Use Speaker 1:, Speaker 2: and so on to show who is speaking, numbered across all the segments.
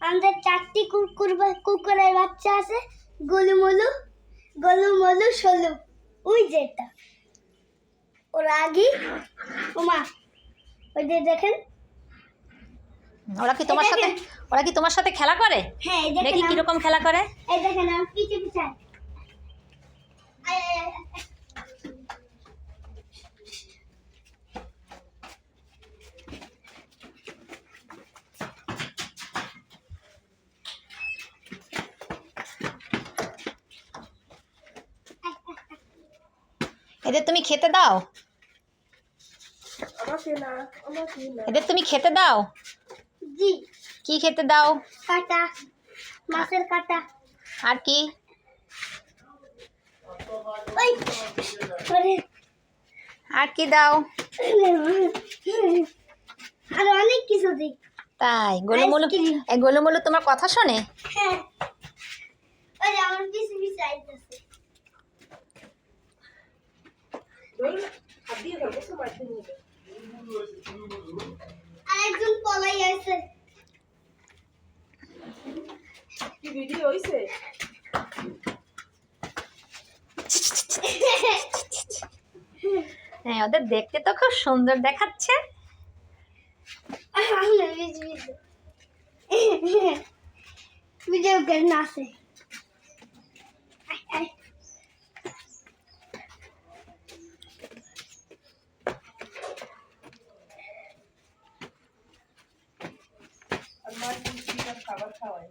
Speaker 1: আমাদের 4টি কুকুরের বাচ্চা আছে, গোলুমলু, গোলুমলু, সোলু। ওই যেটা ওরা আগে ওমা, ওই যে দেখেন।
Speaker 2: ওরা কি তোমার সাথে খেলা করে?
Speaker 1: হ্যাঁ,
Speaker 2: দেখি কিরকম খেলা করে।
Speaker 1: এই দেখেন, আমি পিছে পিছে
Speaker 2: এদের তুমি খেতে দাও? এদের তুমি খেতে দাও?
Speaker 1: জি।
Speaker 2: কি খেতে দাও?
Speaker 1: কাটা, মাছের কাটা।
Speaker 2: আর কি?
Speaker 1: ওই ওরে,
Speaker 2: আর কি দাও?
Speaker 1: আর অনেক কিছু দিই।
Speaker 2: তাই? গোলুমলু, এই গোলুমলু তোমার কথা শোনে?
Speaker 1: হ্যাঁ, ওই যে আমার পিছে পিছে আইতেছে। আরেকজন পলাই আছে।
Speaker 3: কি ভিডিও হইছে?
Speaker 2: হ্যাঁ, ওদের দেখতে তো খুব সুন্দর দেখাচ্ছে।
Speaker 1: ভিডিও গেম আছে।
Speaker 3: খাবার খাওয়ায়।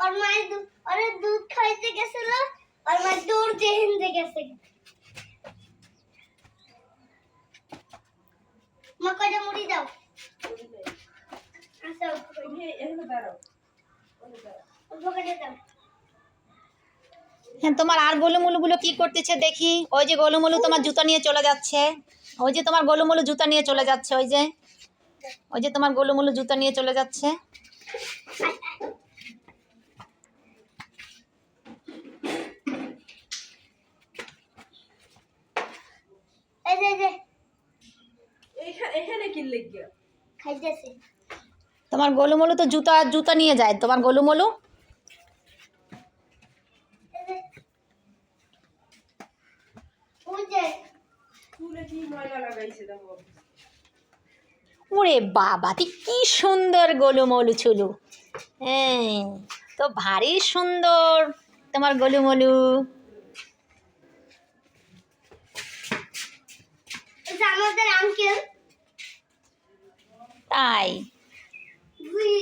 Speaker 1: ওর মায়ের দুধ খাইতে গেছিল, ওর মা দৌড় দিয়ে হিন্দে গেছে। মা কয়টা মুড়ি দাও। আচ্ছা,
Speaker 3: তুমি এখানে দাঁড়াও।
Speaker 1: ওখানে দাও।
Speaker 2: হ্যাঁ, তোমার আর গোলুমলুগুলো কি করতেছে দেখি। ওই যে গোলুমলু তোমার জুতা নিয়ে চলে যাচ্ছে। ওই যে তোমার গোলুমলু জুতা নিয়ে চলে যাচ্ছে। ওই যে তোমার গোলুমলু জুতা নিয়ে চলে যাচ্ছে।
Speaker 1: এই যে
Speaker 3: এখানে কি লেগে
Speaker 1: খাইতেছে।
Speaker 2: তোমার গোলুমলু তো জুতা নিয়ে যায়। তোমার গোলুমলু
Speaker 1: ওই যে
Speaker 3: চুলে কি ময়লা লাগাইছে দেখো।
Speaker 2: ওরে বাবা, কি সুন্দর গোলুমলু ছুলু। হ্যাঁ, তো ভারী সুন্দর তোমার গোলুমলু।
Speaker 1: এটা আমাদের আঙ্কেল।
Speaker 2: তাই?
Speaker 1: জি।